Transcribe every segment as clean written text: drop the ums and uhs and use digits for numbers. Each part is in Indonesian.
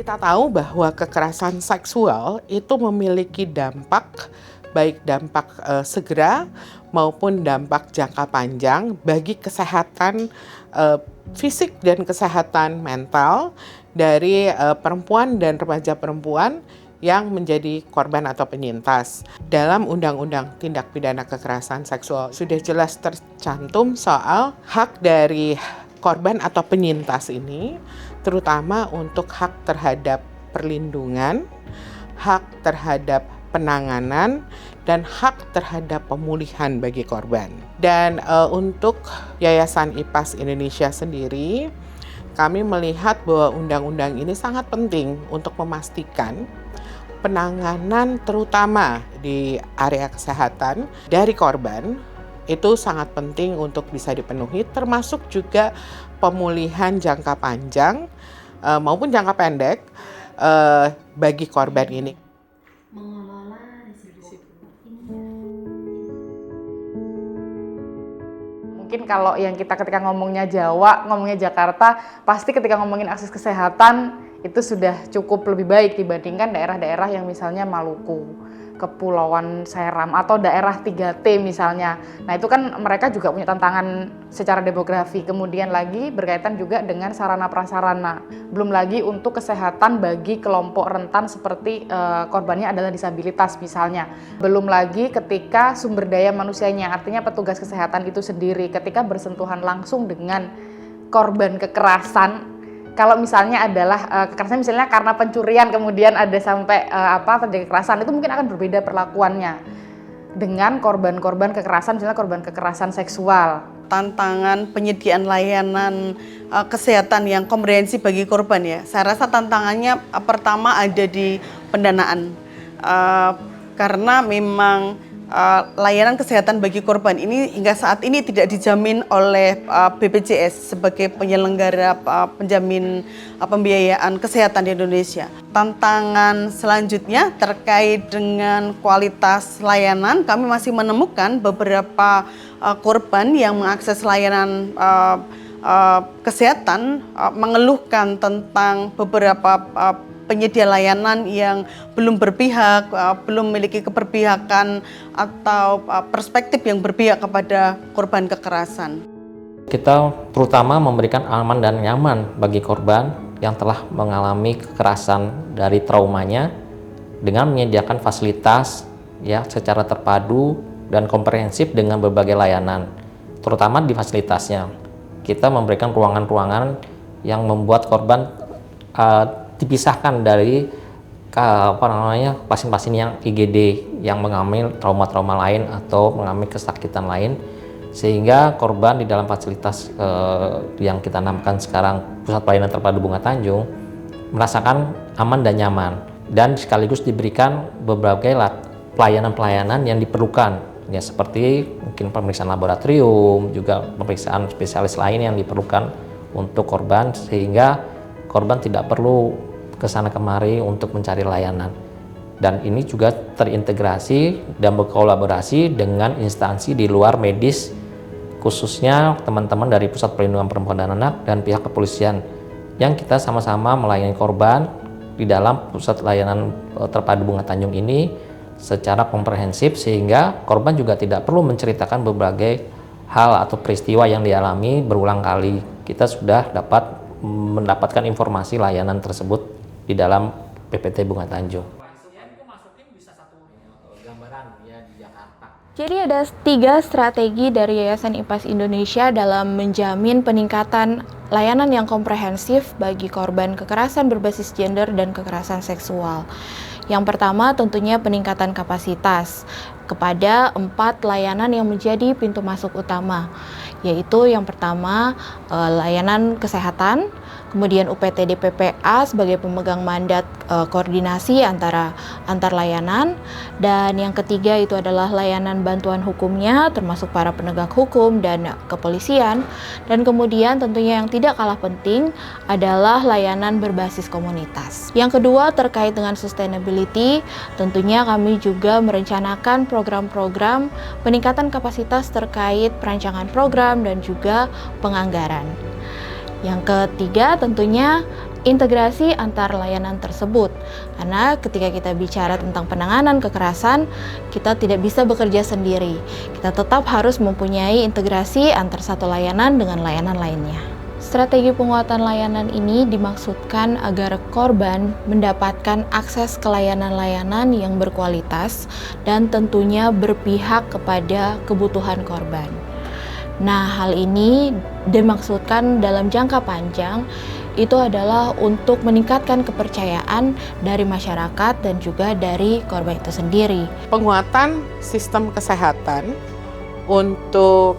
Kita tahu bahwa kekerasan seksual itu memiliki dampak, baik dampak segera maupun dampak jangka panjang bagi kesehatan fisik dan kesehatan mental dari perempuan dan remaja perempuan yang menjadi korban atau penyintas. Dalam Undang-Undang Tindak Pidana Kekerasan Seksual sudah jelas tercantum soal hak dari korban atau penyintas ini, terutama untuk hak terhadap perlindungan, hak terhadap penanganan, dan hak terhadap pemulihan bagi korban. Dan untuk Yayasan IPAS Indonesia sendiri, kami melihat bahwa undang-undang ini sangat penting untuk memastikan penanganan terutama di area kesehatan dari korban itu sangat penting untuk bisa dipenuhi, termasuk juga pemulihan jangka panjang maupun jangka pendek bagi korban ini. Mengelola risiko. Mungkin kalau yang kita ketika ngomongnya Jawa, ngomongnya Jakarta, pasti ketika ngomongin akses kesehatan itu sudah cukup lebih baik dibandingkan daerah-daerah yang misalnya Maluku, Kepulauan Seram, atau daerah 3T misalnya. Nah itu kan mereka juga punya tantangan secara demografi, kemudian lagi berkaitan juga dengan sarana prasarana. Belum lagi untuk kesehatan bagi kelompok rentan seperti korbannya adalah disabilitas misalnya. Belum lagi ketika sumber daya manusianya, artinya petugas kesehatan itu sendiri ketika bersentuhan langsung dengan korban kekerasan. Kalau misalnya adalah kekerasan misalnya karena pencurian kemudian ada sampai terjadi kekerasan, itu mungkin akan berbeda perlakuannya dengan korban-korban kekerasan, misalnya korban kekerasan seksual. Tantangan penyediaan layanan kesehatan yang komprehensif bagi korban ya. Saya rasa tantangannya pertama ada di pendanaan. Karena memang layanan kesehatan bagi korban ini hingga saat ini tidak dijamin oleh BPJS sebagai penyelenggara penjamin pembiayaan kesehatan di Indonesia. Tantangan selanjutnya terkait dengan kualitas layanan, kami masih menemukan beberapa korban yang mengakses layanan kesehatan mengeluhkan tentang beberapa penyedia layanan yang belum berpihak, belum memiliki keberpihakan atau perspektif yang berpihak kepada korban kekerasan. Kita terutama memberikan aman dan nyaman bagi korban yang telah mengalami kekerasan dari traumanya dengan menyediakan fasilitas ya secara terpadu dan komprehensif dengan berbagai layanan, terutama di fasilitasnya. Kita memberikan ruangan-ruangan yang membuat korban dipisahkan dari pasien-pasien yang IGD yang mengalami trauma-trauma lain atau mengalami kesakitan lain, sehingga korban di dalam fasilitas yang kita namakan sekarang Pusat Pelayanan Terpadu Bunga Tanjung merasakan aman dan nyaman, dan sekaligus diberikan berbagai pelayanan-pelayanan yang diperlukan ya, seperti mungkin pemeriksaan laboratorium, juga pemeriksaan spesialis lain yang diperlukan untuk korban, sehingga korban tidak perlu kesana kemari untuk mencari layanan. Dan ini juga terintegrasi dan berkolaborasi dengan instansi di luar medis, khususnya teman-teman dari Pusat Perlindungan Perempuan dan Anak dan pihak kepolisian, yang kita sama-sama melayani korban di dalam Pusat Layanan Terpadu Bunga Tanjung ini secara komprehensif, sehingga korban juga tidak perlu menceritakan berbagai hal atau peristiwa yang dialami berulang kali. Kita sudah dapat mendapatkan informasi layanan tersebut di dalam PPT Bunga Tanjung. Jadi ada 3 strategi dari Yayasan IPAS Indonesia dalam menjamin peningkatan layanan yang komprehensif bagi korban kekerasan berbasis gender dan kekerasan seksual. Yang pertama tentunya peningkatan kapasitas kepada 4 layanan yang menjadi pintu masuk utama, yaitu yang pertama layanan kesehatan, kemudian UPTD PPA sebagai pemegang mandat koordinasi antar layanan, dan yang ketiga itu adalah layanan bantuan hukumnya termasuk para penegak hukum dan kepolisian, dan kemudian tentunya yang tidak kalah penting adalah layanan berbasis komunitas. Yang kedua terkait dengan sustainability, tentunya kami juga merencanakan program-program peningkatan kapasitas terkait perancangan program dan juga penganggaran. Yang ketiga tentunya integrasi antar layanan tersebut. Karena ketika kita bicara tentang penanganan kekerasan, kita tidak bisa bekerja sendiri. Kita tetap harus mempunyai integrasi antar satu layanan dengan layanan lainnya. Strategi penguatan layanan ini dimaksudkan agar korban mendapatkan akses ke layanan-layanan yang berkualitas dan tentunya berpihak kepada kebutuhan korban. Nah, hal ini dimaksudkan dalam jangka panjang itu adalah untuk meningkatkan kepercayaan dari masyarakat dan juga dari korban itu sendiri. Penguatan sistem kesehatan untuk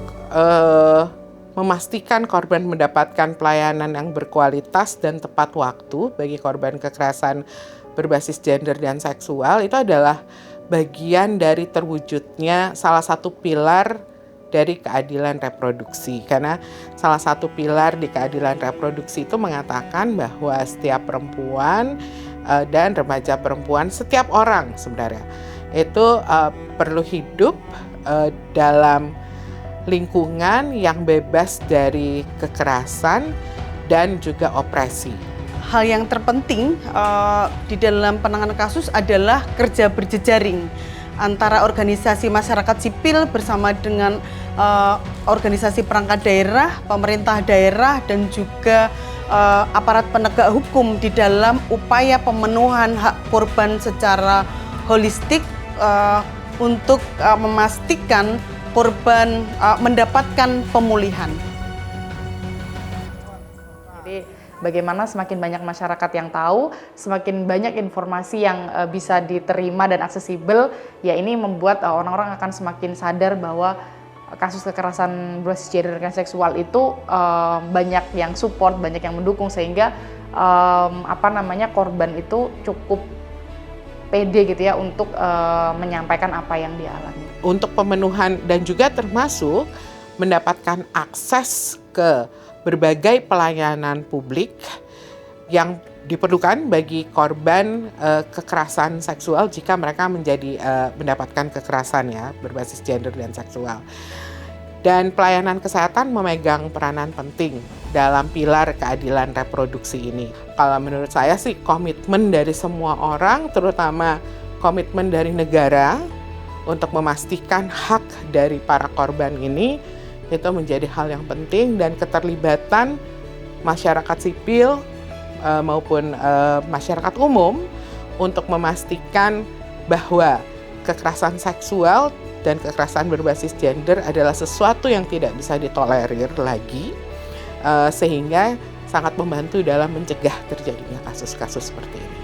memastikan korban mendapatkan pelayanan yang berkualitas dan tepat waktu bagi korban kekerasan berbasis gender dan seksual itu adalah bagian dari terwujudnya salah satu pilar dari keadilan reproduksi. Karena salah satu pilar di keadilan reproduksi itu mengatakan bahwa setiap perempuan dan remaja perempuan, setiap orang sebenarnya itu perlu hidup dalam lingkungan yang bebas dari kekerasan dan juga opresi. Hal yang terpenting di dalam penanganan kasus adalah kerja berjejaring antara organisasi masyarakat sipil bersama dengan organisasi perangkat daerah, pemerintah daerah, dan juga aparat penegak hukum di dalam upaya pemenuhan hak korban secara holistik untuk memastikan korban mendapatkan pemulihan. Jadi bagaimana semakin banyak masyarakat yang tahu, semakin banyak informasi yang bisa diterima dan aksesibel, ya ini membuat orang-orang akan semakin sadar bahwa kasus kekerasan berbasis gender dan seksual itu banyak yang support, banyak yang mendukung, sehingga korban itu cukup pede gitu ya untuk menyampaikan apa yang dia alami. Untuk pemenuhan dan juga termasuk mendapatkan akses ke berbagai pelayanan publik yang diperlukan bagi korban kekerasan seksual jika mereka mendapatkan kekerasan ya berbasis gender dan seksual. Dan pelayanan kesehatan memegang peranan penting dalam pilar keadilan reproduksi ini. Kalau menurut saya sih komitmen dari semua orang, terutama komitmen dari negara untuk memastikan hak dari para korban ini itu menjadi hal yang penting, dan keterlibatan masyarakat sipil maupun masyarakat umum untuk memastikan bahwa kekerasan seksual dan kekerasan berbasis gender adalah sesuatu yang tidak bisa ditolerir lagi, sehingga sangat membantu dalam mencegah terjadinya kasus-kasus seperti ini.